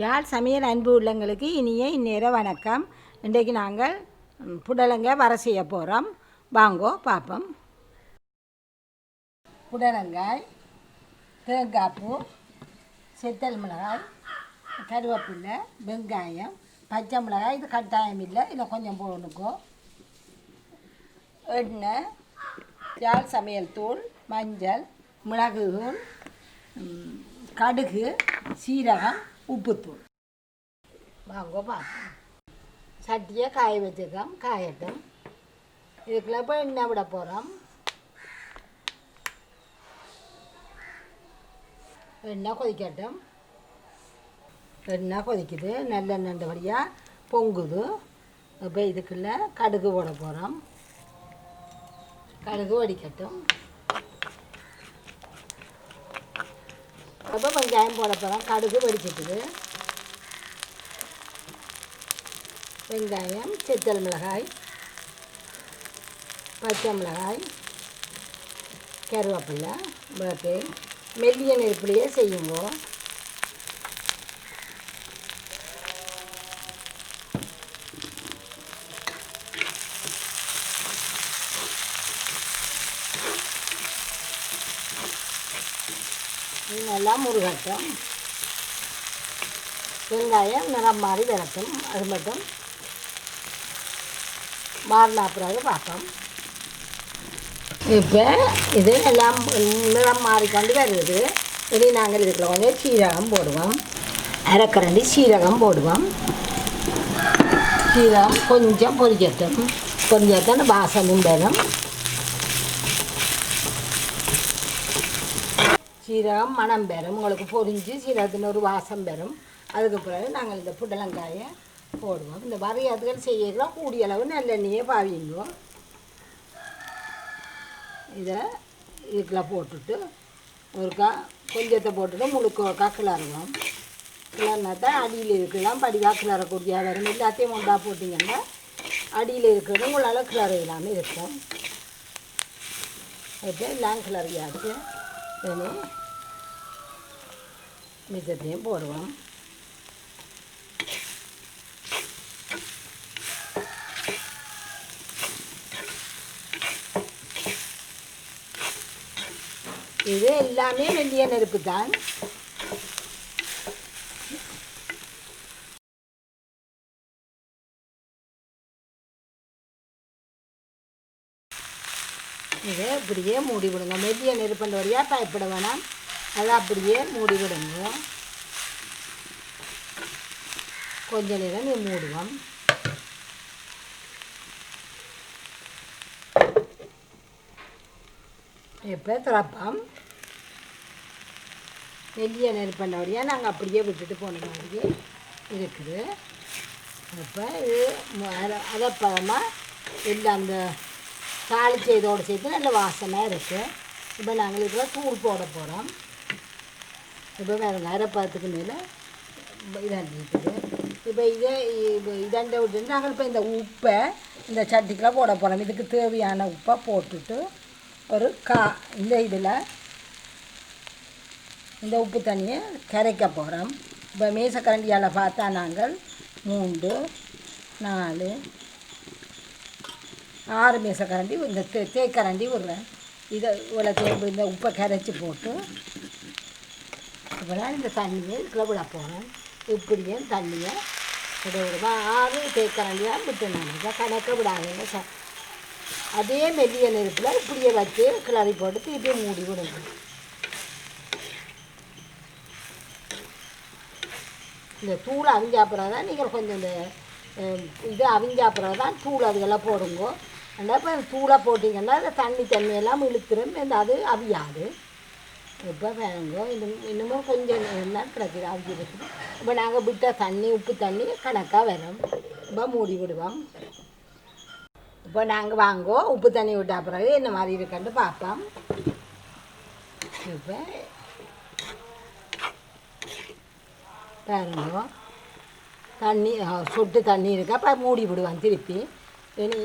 யாழ் சமையல் அன்பு உள்ளங்களுக்கு இனிய இந்நேர வணக்கம். இன்றைக்கு நாங்கள் புடலங்காய் வர செய்ய போகிறோம். வாங்கோ பார்ப்போம். புடலங்காய், தேங்காய்ப்பூ, செத்தல் மிளகாய், கருவேப்பிலை, வெங்காயம், பச்சை மிளகாய். இது கட்டாயம் இல்லை, இதில் கொஞ்சம் போடணுக்கோ. எண்ணெய், யாழ் சமையல் தூள், மஞ்சள், மிளகு தூள், கடுகு, சீரகம், உப்புத்தூள். வாங்க பார்ப்போம். சட்டியை காய வச்சுருக்கோம், காயட்டும். இதுக்குள்ள இப்போ எண்ணெய் விட போகிறோம். எண்ணெய் கொதிக்கட்டும். எண்ணெய் கொதிக்குது, நல்லெண்ணெய்படியாக பொங்குது. இப்போ இதுக்குள்ள கடுகு போட போகிறோம். கடுகு வடிக்கட்டும். அப்போ வெங்காயம் போட போகிறோம். கடுகு வடிச்சிட்டுது. வெங்காயம், செத்தல் மிளகாய், பச்சை மிளகாய், கருவேப்பிலை போட்டு மெல்லிய நெருப்புலையே செய்யுங்க. நல்லா முருகட்டும். வெங்காயம் நிறம் மாறி விளட்டும். அது மட்டும் மாறினா பிறகு பார்ப்போம். இப்போ இது எல்லாம் நிறம் மாறிக்கொண்டு வருது. இனி நாங்கள் இதுக்குள்ள கொஞ்சம் சீரகம் போடுவோம். அரைக்கரண்டி சீரகம் போடுவோம். சீரகம் கொஞ்சம் பொரிக்கட்டும். பொரிஞ்சாத்தான் வாசமும் வரும். சீரகம் மணம் பெறும். உங்களுக்கு பொரிஞ்சு சீரகத்தின் ஒரு வாசம் பெறும். அதுக்கு பிறகு நாங்கள் இந்த புடலங்காயை போடுவோம். இந்த வரையாதுகள் செய்யலாம் கூடிய அளவு நல்லெண்ணெயே பாவிங்க. இதை இதுக்குள்ள போட்டுட்டு ஒருக்கா கொஞ்சத்தை போட்டுட்டு முழுக்க கிளறுவோம். கிளறினா தான் அடியில் இருக்கலாம் படிவாக கிளறக்கூடிய வரும். எல்லாத்தையும் ஒன்றா போட்டிங்கன்னா அடியில் இருக்கிறது உங்களால் கிளற இல்லாமல் இருக்கும். இப்போ எல்லாம் கிளறியாச்சு. மிச்சத்தையும் போடுவோம். இது எல்லாமே மெல்லிய நெருப்பு தான். இதை அப்படியே மூடி விடுங்க. மெல்லிய நெருப்புன்ற வழியாக பயப்பட வேணாம். அதை அப்படியே மூடி விடுங்க. கொஞ்ச நேரம் மூடுவோம். இப்போ திறப்போம். மெல்லிய நெருப்புன்ற வழியாக நாங்கள் அப்படியே விட்டுட்டு போன மாதிரியே இருக்குது. இப்போ இது அதப்பதமாக எல்லாம் அந்த தாளிச்ச இதோடு சேர்த்து நல்ல வாசமாக இருக்குது. இப்போ நாங்கள் இதில் தூள் போட போகிறோம். இப்போ வேறு அரைப்பதத்துக்கு மேலே இதாண்டி இருக்குது. இப்போ இதாண்ட விட்டு நாங்கள் இப்போ இந்த உப்பை இந்த சட்டிக்கெலாம் போட போகிறோம். இதுக்கு தேவையான உப்பை போட்டுட்டு ஒரு இந்த இதில் இந்த உப்பு தண்ணியை கரைக்க போகிறோம். இப்போ மேசக்கரண்டியால் பார்த்தா நாங்கள் 3, 4, 6 மேசக்கரண்டி இந்த தேக்கரண்டி விடுறேன். இதை இவ்வளோ இந்த உப்பை கரைச்சி போட்டு இப்போலாம் இந்த தண்ணியை இதுக்குள்ள விட போகிறேன். இப்படியே தண்ணியை விட விடுவோம். 6 தேக்கரண்டியாக விட்டு நான் கணக்க விடாதீங்க. அதே மெல்லிய நெருப்பில் இப்படியே வச்சு கிளறி போட்டு திருப்பி மூடி விடுங்க. இந்த தூள் அவிஞ்சாப்புறம் தான் நீங்கள் கொஞ்சம் இந்த இது அவிஞ்சாப்புறம் தான் தூள் அதுக்கெல்லாம் போடுங்க. ஆனால் இப்போ தூளை போட்டிங்கன்னா அந்த தண்ணியெல்லாம் இழுத்துரும். அது அவியாது. இப்போ வேணுங்க. இன்னமும் கொஞ்சம் எல்லாம் கிடைக்கிது அவிஞ்சிருக்கு. இப்போ நாங்கள் விட்ட தண்ணி உப்பு தண்ணி கணக்காக வரும். இப்போ மூடி விடுவோம். இப்போ நாங்கள் வாங்கோ உப்பு தண்ணி விட்ட பிறகு என்ன மாதிரி இருக்குன்னு பார்ப்போம். இப்போ பாருங்க தண்ணி சொட்டு தண்ணி இருக்கா. இப்போ மூடி விடுவான் திருப்பி. இனி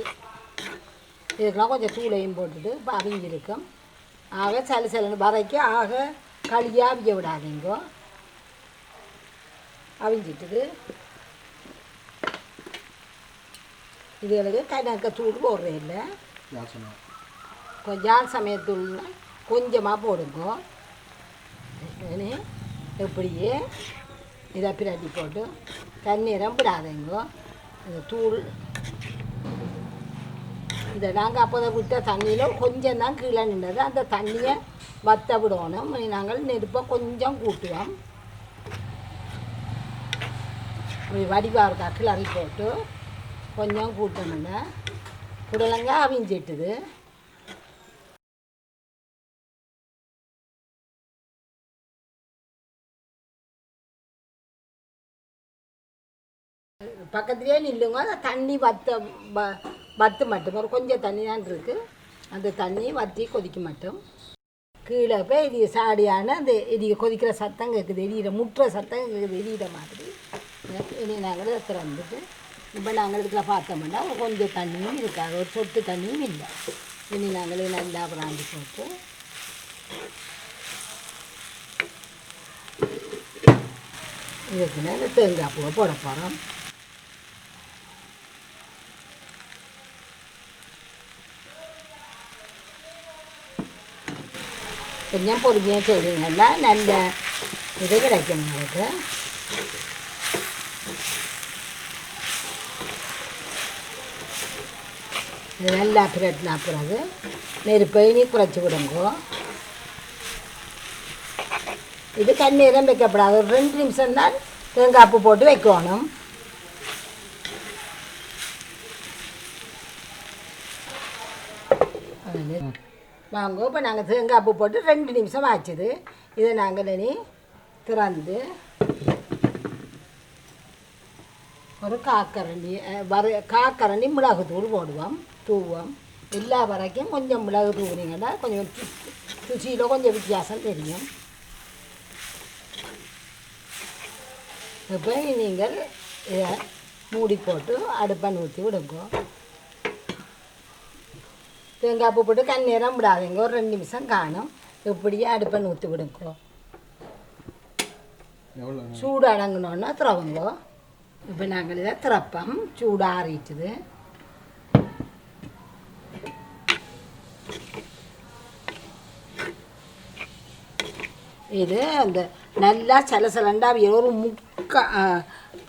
இதுக்கெல்லாம் கொஞ்சம் தூளையும் போட்டுட்டு இப்போ அவிஞ்சிருக்கும். ஆக சலு சலுன்னு வரைக்கும் ஆக களியாக அவிய விடாதீங்க. அவிஞ்சிட்டுது. இதுகளுக்கு கணக்க தூள் போடுறேன் இல்லை, யாழ் சமயத்தூள் கொஞ்சமாக போடுங்க. எப்படியே இதை பிரட்டி போட்டு தண்ணீரம் விடாதேங்க. இந்த தூள் இதை நாங்கள் அப்போதை விட்ட தண்ணியில் கொஞ்சம் தான் கீழே நின்றது. அந்த தண்ணியை வற்ற விடணும். நாங்கள் நெருப்பை கொஞ்சம் கூட்டுவோம். வடிவாக கிளறி போட்டு கொஞ்சம் கூட்டணுங்க. புடலங்காய் அவிஞ்சிட்டுது. பக்கத்துலேயே நில்லுங்க. அந்த தண்ணி வற்று மட்டும் ஒரு கொஞ்சம் தண்ணி தான் இருக்குது. அந்த தண்ணி வற்றி கொதிக்க மட்டும். கீழே போய் இது சாடியான அந்த எரிய கொதிக்கிற சத்தம் கேட்குது, எரியிற முட்டுற சத்தம் கேட்குது, எரியிற மாதிரி. இனி நாங்கள் திறந்துட்டு இப்போ நாங்கள் இதுக்குள்ள பார்த்தோம்னா கொஞ்சம் தண்ணியும் இருக்காது, ஒரு சொட்டு தண்ணியும் இல்லை. இனி நாங்கள் நல்லா பிராண்டி போட்டு இதுக்குன்னா இந்த தேங்காய் பூவை போட போகிறோம். கொஞ்சம் பொறுமையாக செய்வீங்கன்னா நல்ல இது கிடைக்கும் உங்களுக்கு. இது நல்லா பிரட்டினா பிறகு நெருப்பை நீ குறைச்சி விடுங்கோ. இது கண்ணீரம் வைக்கப்படாது, ஒரு 2 நிமிஷம் தான் தேங்காய் பூ போட்டு வைக்கணும். வாங்க, இப்போ நாங்கள் தேங்காய் பூ போட்டு 2 நிமிஷம் ஆச்சுது. இதை நாங்கள் இனி திறந்து ஒரு காக்கரண்டி மிளகு தூள் போடுவோம், தூவோம். எல்லா வரைக்கும் கொஞ்சம் மிளகு தூவுனீங்கன்னா கொஞ்சம் ருசியில் கொஞ்சம் வித்தியாசம் தெரியும். இப்போ நீங்கள் இதை மூடி போட்டு அடுப்பை ஊற்றி விடுங்க. தேங்காய் பூ போட்டு கண்ணீரம் விடாதீங்க, ஒரு 2 நிமிஷம் காணும். இப்படியே அடுப்பை ஊற்றி விடுங்க. சூடு அடங்கினோன்னா திறவுங்க. இப்போ நாங்கள் இதை திறப்போம். சூடு ஆறிட்டுது. இது அந்த நல்லா சலசலண்டா அவியும். ஒரு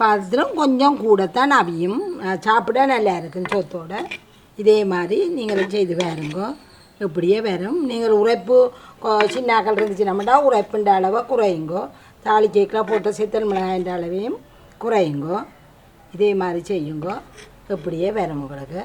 பாத்திரம் கொஞ்சம் கூடத்தான் அவியும். சாப்பிட நல்லா இருக்கும் சோத்தோட. இதே மாதிரி நீங்களும் செய்து வேறுங்க. இப்படியே வரும். நீங்கள் உரைப்பு சின்னாக்கள் இருந்துச்சுன்னா உரைப்புன்ற அளவை குறையுங்கோ. தாளிக்கைக்கெலாம் போட்ட சித்தல் மிளகாய்ன்ற அளவையும் குறையுங்கோ. இதே மாதிரி செய்யுங்கோ. இப்படியே வரும் உங்களுக்கு.